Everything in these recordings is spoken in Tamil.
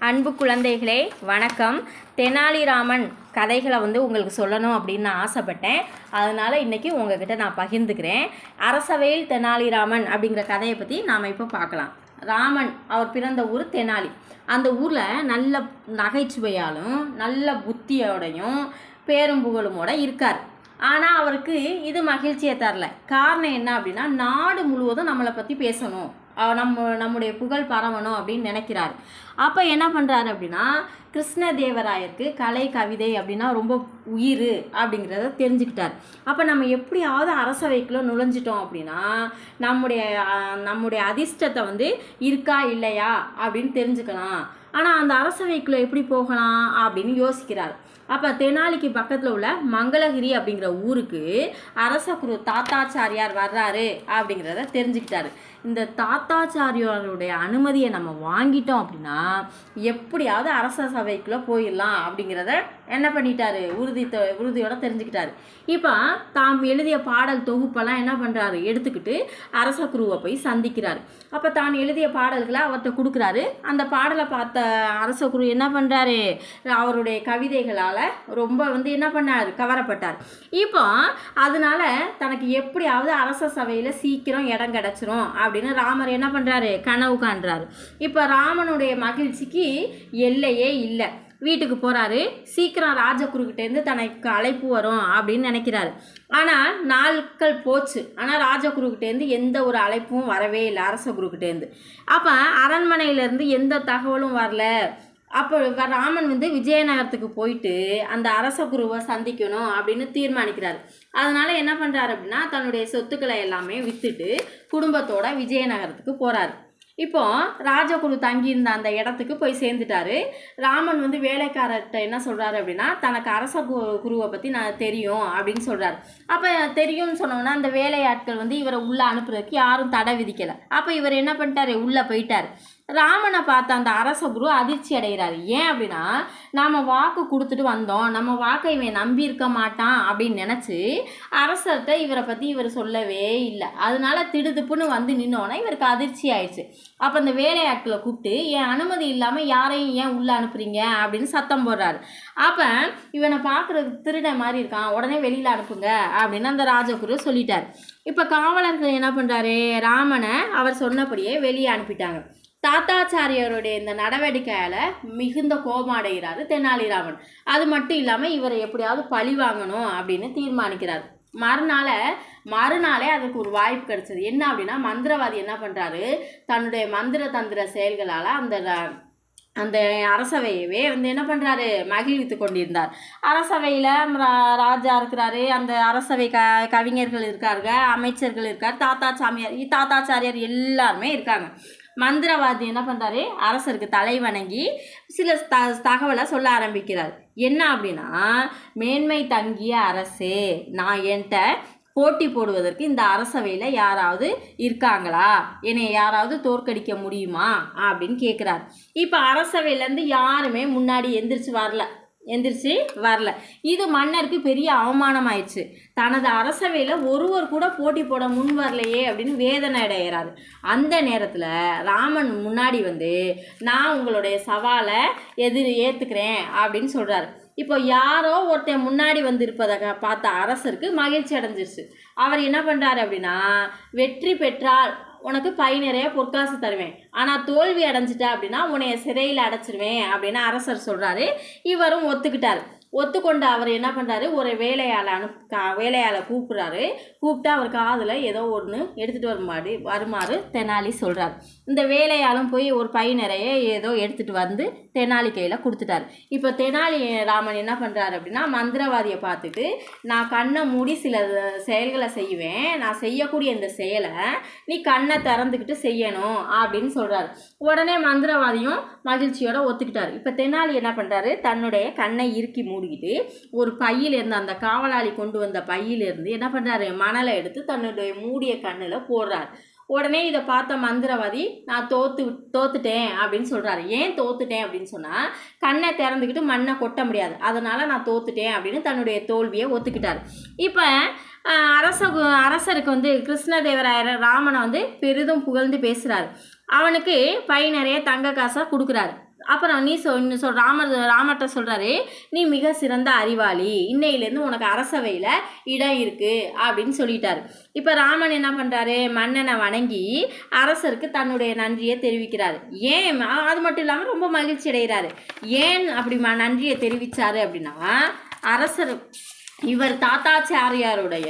அன்பு குழந்தைகளே வணக்கம். தெனாலிராமன் கதைகளை உங்களுக்கு சொல்லணும் அப்படின்னு நான் ஆசைப்பட்டேன். அதனால் இன்றைக்கி உங்ககிட்ட நான் பகிர்ந்துக்கிறேன். அரசவையில் தெனாலிராமன் அப்படிங்கிற கதையை பற்றி நாம் இப்போ பார்க்கலாம். ராமன் அவர் பிறந்த ஊர் தெனாலி. அந்த ஊரில் நல்ல நகைச்சுவையாலும் நல்ல புத்தியோடையும் பேரும் புகழுமோட இருக்கார். ஆனால் அவருக்கு இது மகிழ்ச்சியை தரல. காரணம் என்ன அப்படின்னா, நாடு முழுவதும் நம்மளை பற்றி பேசணும், நம்முடைய புகழ் பரவணும் அப்படின்னு நினைக்கிறார். அப்போ என்ன பண்ணுறாரு அப்படின்னா, கிருஷ்ணதேவராயருக்கு கலை கவிதை அப்படின்னா ரொம்ப உயிர் அப்படிங்கிறத தெரிஞ்சுக்கிட்டார். அப்போ நம்ம எப்படியாவது அரசவைக்குள்ளே நுழைஞ்சிட்டோம் அப்படின்னா நம்முடைய அதிர்ஷ்டத்தை இருக்கா இல்லையா அப்படின்னு தெரிஞ்சுக்கலாம். ஆனால் அந்த அரசவைக்குள்ளே எப்படி போகலாம் அப்படின்னு யோசிக்கிறார். அப்போ தெனாலிக்கு பக்கத்தில் உள்ள மங்களகிரி அப்படிங்கிற ஊருக்கு அரச குரு தாத்தாச்சாரியார் வர்றாரு அப்படிங்கிறத தெரிஞ்சுக்கிட்டாரு. இந்த தாத்தாச்சாரியாருடைய அனுமதியை நம்ம வாங்கிட்டோம் அப்படின்னா எப்படியாவது அரச சபைக்குள்ளே போயிடலாம் அப்படிங்கிறத என்ன பண்ணிட்டாரு, உறுதியோட தெரிஞ்சுக்கிட்டாரு. இப்போ தாம் எழுதிய பாடல் தொகுப்பெல்லாம் என்ன பண்ணுறாரு, எடுத்துக்கிட்டு அரச குருவை போய் சந்திக்கிறாரு. அப்போ தான் எழுதிய பாடல்களை அவர்கிட்ட கொடுக்குறாரு. அந்த பாடலை பார்த்த அரச குரு என்ன பண்ணுறாரு, அவருடைய கவிதைகளால் ரொம்ப என்ன பண்ணார், கவரப்பட்டார். இப்போ அதனால தனக்கு எப்படியாவது அரச சபையில் சீக்கிரம் இடம் கிடச்சிரும் அப்படின்னு ராமர் என்ன பண்ணுறாரு, கனவு காண்றாரு. இப்போ ராமனுடைய மகிழ்ச்சிக்கு எல்லையே இல்லை. வீட்டுக்கு போகிறாரு. சீக்கிரம் ராஜகுருக்கிட்டேருந்து தனக்கு அழைப்பு வரும் அப்படின்னு நினைக்கிறாரு. ஆனால் நாட்கள் போச்சு. ஆனால் ராஜகுருக்கிட்டேருந்து எந்த ஒரு அழைப்பும் வரவே இல்லை, அரச குருக்கிட்டேருந்து. அப்போ அரண்மனையிலேருந்து எந்த தகவலும் வரல. அப்போ ராமன் விஜயநகரத்துக்கு போயிட்டு அந்த அரச குருவை சந்திக்கணும் அப்படின்னு தீர்மானிக்கிறார். அதனால என்ன பண்ணுறாரு அப்படின்னா, தன்னுடைய சொத்துக்களை எல்லாமே விற்றுட்டு குடும்பத்தோட விஜயநகரத்துக்கு போகிறாரு. இப்போ ராஜகுரு தங்கியிருந்த அந்த இடத்துக்கு போய் சேர்ந்துட்டாரு. ராமன் வேலைக்காரர்கிட்ட என்ன சொல்கிறாரு அப்படின்னா, தனக்கு அரச குருவை பற்றி நான் தெரியும் அப்படின்னு சொல்கிறார். அப்போ தெரியும்னு சொன்னோன்னா அந்த வேலையாட்கள் இவரை உள்ளே அனுப்புறதுக்கு யாரும் தடை விதிக்கலை. அப்போ இவர் என்ன பண்ணிட்டாரு, உள்ளே போயிட்டார். ராமனை பார்த்த அந்த அரச குரு அதிர்ச்சி அடைகிறாரு. ஏன் அப்படின்னா, நாம் வாக்கு கொடுத்துட்டு வந்தோம், நம்ம வாக்கை இவன் நம்பி இருக்க மாட்டான் அப்படின்னு நினச்சி அரசர்கிட்ட இவரை பற்றி இவர் சொல்லவே இல்லை. அதனால திடுதுப்புன்னு நின்னோன்னா இவருக்கு அதிர்ச்சி ஆயிடுச்சு. அப்போ அந்த வேலையாட்களை கூப்பிட்டு, என் அனுமதி இல்லாமல் யாரையும் ஏன் உள்ளே அனுப்புறீங்க அப்படின்னு சத்தம் போடுறாரு. அப்போ இவனை பார்க்குறதுக்கு திருட மாதிரி இருக்கான், உடனே வெளியில் அனுப்புங்க அப்படின்னு அந்த ராஜகுரு சொல்லிட்டார். இப்போ காவலர்கள் என்ன பண்ணுறாரு, ராமனை அவர் சொன்னபடியே வெளியே அனுப்பிட்டாங்க. தாத்தாச்சாரியருடைய இந்த நடவடிக்கையால் மிகுந்த கோபம் அடைகிறாரு தெனாலிராமன். அது மட்டும் இல்லாமல் இவரை எப்படியாவது பழி வாங்கணும் அப்படின்னு தீர்மானிக்கிறார். மறுநாளே அதுக்கு ஒரு வாய்ப்பு கிடைச்சது. என்ன அப்படின்னா, மந்திரவாதி என்ன பண்ணுறாரு, தன்னுடைய மந்திர தந்திர செயல்களால் அந்த அரசவையவே என்ன பண்ணுறாரு, மகிழ்வித்து கொண்டிருந்தார். அரசவையில் ராஜா இருக்கிறாரு, அந்த அரசவை கவிஞர்கள் இருக்காருங்க, அமைச்சர்கள் இருக்கார், தாத்தாச்சாரியார் எல்லாருமே இருக்காங்க. மந்திரவாதி என்ன பண்ணுறாரு, அரசருக்கு தலை வணங்கி சில தகவலை சொல்ல ஆரம்பிக்கிறார். என்ன அப்படின்னா, மேன்மை தங்கிய அரசே, நான் என்கிட்ட போட்டி போடுவதற்கு இந்த அரசவையில் யாராவது இருக்காங்களா, என்னை யாராவது தோற்கடிக்க முடியுமா அப்படின்னு கேட்குறாரு. இப்போ அரசவையிலேருந்து யாருமே முன்னாடி எந்திரிச்சு வரல. இது மன்னருக்கு பெரிய அவமானம் ஆயிடுச்சு. தனது அரசவையில் ஒருவர் கூட போட்டி போட முன் வரலையே அப்படின்னு வேதனை அடைகிறாரு. அந்த நேரத்தில் ராமன் முன்னாடி நான் உங்களுடைய சவாலை ஏற்றுக்கிறேன் அப்படின்னு சொல்கிறாரு. இப்போ யாரோ ஒருத்தன் முன்னாடி இருப்பதை பார்த்த அரசருக்கு மகிழ்ச்சி அடைஞ்சிருச்சு. அவர் என்ன பண்ணுறாரு அப்படின்னா, வெற்றி பெற்றால் உனக்கு பை நிறைய பொற்காசு தருவேன், ஆனால் தோல்வி அடைஞ்சிட்ட அப்படின்னா உன்னைய சிறையில் அடைச்சிருவேன் அப்படின்னு அரசர் சொல்கிறாரு. இவரும் ஒத்துக்கொண்டு அவர் என்ன பண்ணுறாரு, ஒரு வேலையாளை கூப்பிட்டு அவர் காதில் ஏதோ ஒன்று எடுத்துகிட்டு வருமாறு தெனாலி சொல்கிறார். இந்த வேலையாளும் போய் ஒரு பை நிறைய ஏதோ எடுத்துகிட்டு தெனாலி கையில் கொடுத்துட்டார். இப்போ தெனாலி ராமன் என்ன பண்ணுறாரு அப்படின்னா, மந்திரவாதியை பார்த்துட்டு, நான் கண்ணை மூடி சில செயல்களை செய்வேன், நான் செய்யக்கூடிய இந்த செயலை நீ கண்ணை திறந்துக்கிட்டு செய்யணும் அப்படின்னு சொல்கிறார். உடனே மந்திரவாதியும் மகிழ்ச்சியோட ஒத்துக்கிட்டார். இப்போ தெனாலி என்ன பண்ணுறாரு, தன்னுடைய கண்ணை இறுக்கி மூடிக்கிட்டு ஒரு பையிலிருந்து, அந்த காவலாளி கொண்டு வந்த பையிலிருந்து என்ன பண்ணுறாரு, மணலை எடுத்து தன்னுடைய மூடிய கண்ணில் போடுறார். உடனே இதை பார்த்த மந்திரவாதி, நான் தோத்துட்டேன் அப்படின்னு சொல்கிறாரு. ஏன் தோத்துட்டேன் அப்படின்னு சொன்னால், கண்ணை திறந்துக்கிட்டு மண்ணை கொட்ட முடியாது, அதனால் நான் தோத்துட்டேன் அப்படின்னு தன்னுடைய தோல்வியை ஒத்துக்கிட்டார். இப்போ அரசருக்கு கிருஷ்ணதேவராயர் ராமனை பெரிதும் புகழ்ந்து பேசுகிறார். அவனுக்கு பை நிறைய தங்க காசாக கொடுக்குறாரு. அப்புறம் ராமர்கிட்ட சொல்கிறாரு, நீ மிக சிறந்த அறிவாளி, இன்னையிலேருந்து உனக்கு அரசவையில் இடம் இருக்குது அப்படின்னு சொல்லிட்டாரு. இப்போ ராமன் என்ன பண்ணுறாரு, மன்னனை வணங்கி அரசருக்கு தன்னுடைய நன்றியை தெரிவிக்கிறாரு. ஏன் அது மட்டும் இல்லாமல் ரொம்ப மகிழ்ச்சி அடைகிறாரு. ஏன் அப்படி நன்றியை தெரிவித்தார் அப்படின்னா, அரசர் இவர் தாத்தாச்சாரியாருடைய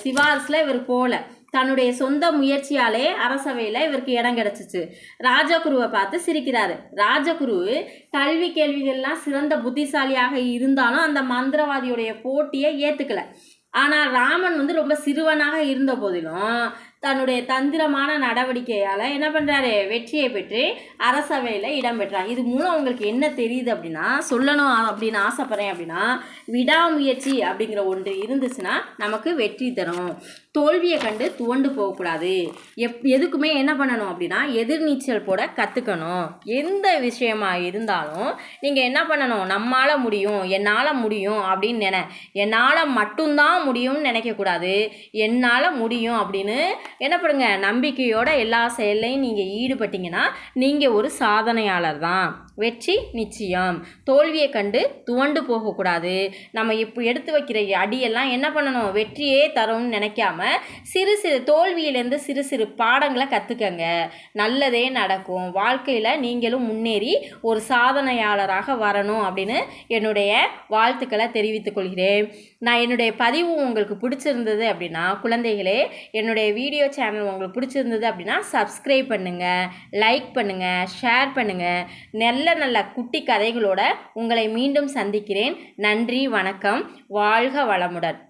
சிபாரிசில் இவர் போல தன்னுடைய சொந்த முயற்சியாலே அரசவையில் இவருக்கு இடம் கிடச்சிச்சு. ராஜகுருவை பார்த்து சிரிக்கிறாரு. ராஜகுரு கல்வி கேள்விகள்லாம் சிறந்த புத்திசாலியாக இருந்தாலும் அந்த மந்திரவாதியுடைய போட்டியை ஏற்றுக்கல. ஆனால் ராமன் ரொம்ப சிறுவனாக இருந்த போதிலும் தன்னுடைய தந்திரமான நடவடிக்கையால் என்ன பண்ணுறாரு, வெற்றியை பெற்று அரசவையில் இடம் பெற்றார். இது மூலம் உங்களுக்கு என்ன தெரியுது அப்படின்னா, சொல்லணும் அப்படின்னு ஆசைப்பட்றேன் அப்படின்னா, விடாமுயற்சி அப்படிங்கிற ஒன்று இருந்துச்சுன்னா நமக்கு வெற்றி தரும். தோல்வியை கண்டு துவண்டு போகக்கூடாது. எதுக்குமே என்ன பண்ணணும் அப்படின்னா, எதிர்நீச்சல் போட கற்றுக்கணும். எந்த விஷயமா இருந்தாலும் நீங்கள் என்ன பண்ணணும், நம்மால் முடியும், என்னால் முடியும் அப்படின்னு என்னால் மட்டும்தான் முடியும்னு நினைக்கக்கூடாது. என்னால் முடியும் அப்படின்னு என்ன பண்ணுங்க, நம்பிக்கையோட எல்லா செயல்லையும் நீங்கள் ஈடுபட்டீங்கன்னா நீங்கள் ஒரு சாதனையாளர் தான். வெற்றி நிச்சயம். தோல்வியை கண்டு துவண்டு போகக்கூடாது. நம்ம இப்போ எடுத்து வைக்கிற அடியெல்லாம் என்ன பண்ணணும், வெற்றியே தரும்னு நினைக்காம சிறு சிறு தோல்வியிலேருந்து சிறு சிறு பாடங்களை கற்றுக்கங்க. நல்லதே நடக்கும். வாழ்க்கையில் நீங்களும் முன்னேறி ஒரு சாதனையாளராக வரணும் அப்படின்னு என்னுடைய வாழ்த்துக்களை தெரிவித்துக் கொள்கிறேன். நான் என்னுடைய பதிவு உங்களுக்கு பிடிச்சிருந்தது அப்படின்னா, குழந்தைகளே, என்னுடைய வீடியோ சேனல் உங்களுக்கு பிடிச்சிருந்தது அப்படின்னா சப்ஸ்கிரைப் பண்ணுங்கள், லைக் பண்ணுங்கள், ஷேர் பண்ணுங்கள். நல்ல நல்ல குட்டி கதைகளோட உங்களை மீண்டும் சந்திக்கிறேன். நன்றி, வணக்கம், வாழ்க வளமுடன்.